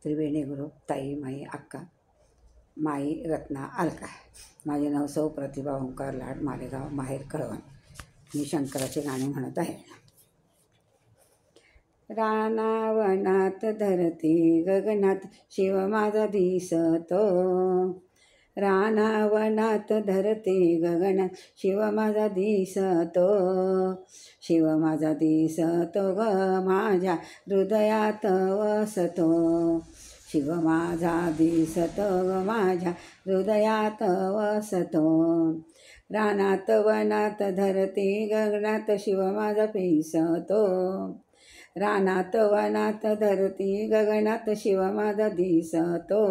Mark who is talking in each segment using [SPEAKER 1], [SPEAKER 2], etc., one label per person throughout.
[SPEAKER 1] त्रिवेणी group, ताई, माई, अक्का, माई, रत्ना, अलका. माझे नाव सौ प्रतिभा ओंकार लाड, मालेगाव, माहेर कळवण. मी शंकराची गाणी म्हणत आहे. रानावनात धरती गगनात शिव माझा दिसतो. रानावनात धरती गगनात शिव माझा दिसतो. शिव माझा दिसतो ग माझ्या हृदयात वसतो. शिव माझा दिसतो ग माझ्या हृदयात वसतो. रानात वनात धरती गगनात शिव माझा दिसतो. रानात वनात धरती गगनात शिव माझा दिसतो.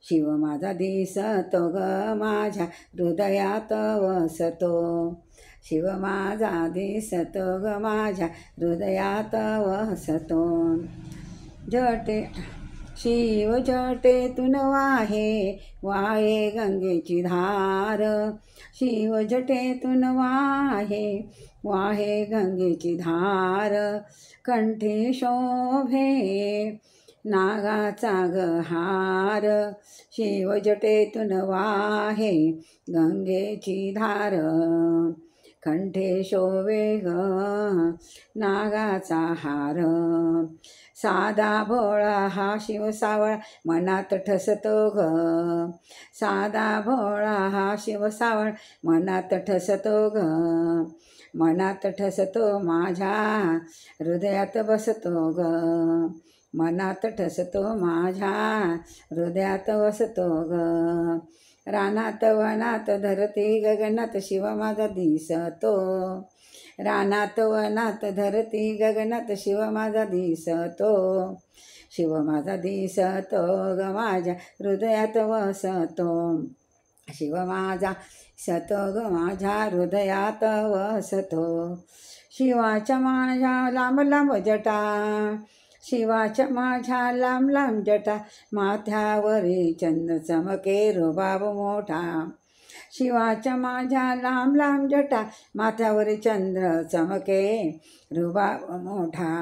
[SPEAKER 1] शिव माझा दिसतो ग माझ्या हृदयात वसतो. शिव माझा दिसतो ग माझ्या हृदयात वसतो. जटे शिव जटेतून वाहे वाहे गंगेची धार. शिव जटेतून वाहे वाहे गंगेची धार. कंठी शोभे नागाचा गहार. शिव जटेतून वाहे गंगेची धार. कंठे शोभे ग नागाचा हार. साधा भोळा हा शिव सावळा मनात ठसतो ग. साधा भोळा हा शिव सावळा मनात ठसतो ग. मनात ठसतो माझ्या हृदयात बसतो ग. मनात ठसतो माझ्या हृदयात वसतो ग. रानात वनात धरती गगनात शिव माझा दिसतो. रानात वनात धरती गगनात शिव माझा दिसतो. शिव माझा दिसतो ग माझ्या हृदयात वसतो. शिव माझा दिसतो ग माझ्या हृदयात वसतो. शिवाच्या माझ्या लांब लांब जटा. शिवाच्या माझ्या लांब लांब जटा. माथ्यावरी चंद्र चमके रुबाब मोठा. शिवाच्या माझ्या लांब लांब जटा. माथ्यावरी चंद्र चमके रुबाब मोठा.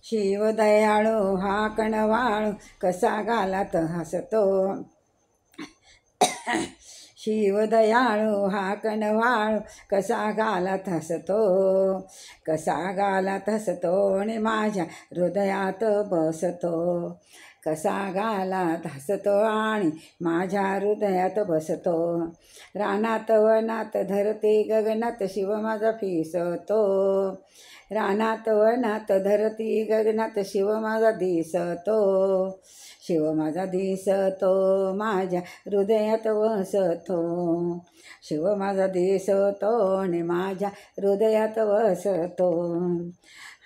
[SPEAKER 1] शिव दयाळू हा कणवाळू कसा गालात हसतो. शिव दयाळू हा कणवाळू कसा गालात हसतो. कसा गालात हसतो आणि माझ्या हृदयात बसतो. कसा गालात हसतो आणि माझ्या हृदयात बसतो. रानात वनात धरती गगनात शिव माझा फिसतो. रानात वनात धरती गगनात शिव माझा दिसतो. शिव माझा दिसतो माझ्या हृदयात वसतो. शिव माझा दिसतो आणि माझ्या हृदयात वसतो.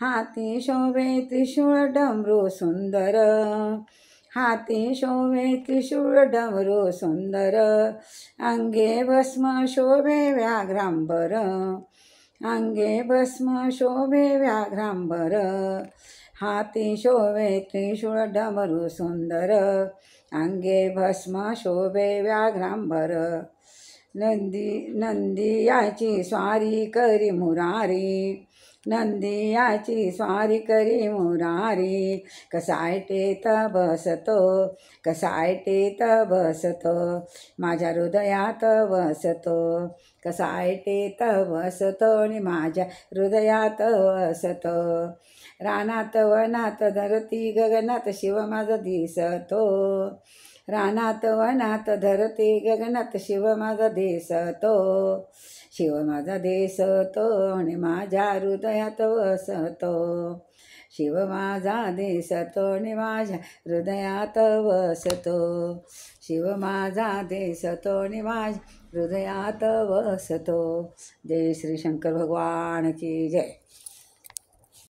[SPEAKER 1] हाती शोभे त्रिशूळ डमरू सुंदर. हाती शोभे त्रिशूळ डमरू सुंदर. अंगे भस्म शोभे व्याघ्रांबर. अंगे भस्म शोभे व्याघ्रांबर. हाती शोभे त्रिशूळ डमरू सुंदर. अंगे भस्म शोभे व्याघ्रांबर. नंदी याची स्वारी करी मुरारी. नंदी याची स्वारी करी मुरारी. कसा ऐटीत बसतो. कसा ऐटीत बसतो. माझ्या हृदयात वसतो. कसा ऐटीत बसतो आणि माझ्या हृदयात वसतो. रानात वनात धरती गगनात शिव माझा दिसतो. रानात वनात धरती गगनात शिव माझा दिसतो. शिव माझा दिसतो आणि माझ्या हृदयात वसतो. शिव माझा दिसतो आणि माझ्या हृदयात वसतो. शिव माझा दिसतो आणि माझ्या हृदयात वसतो. जय श्री शंकर भगवान की जय.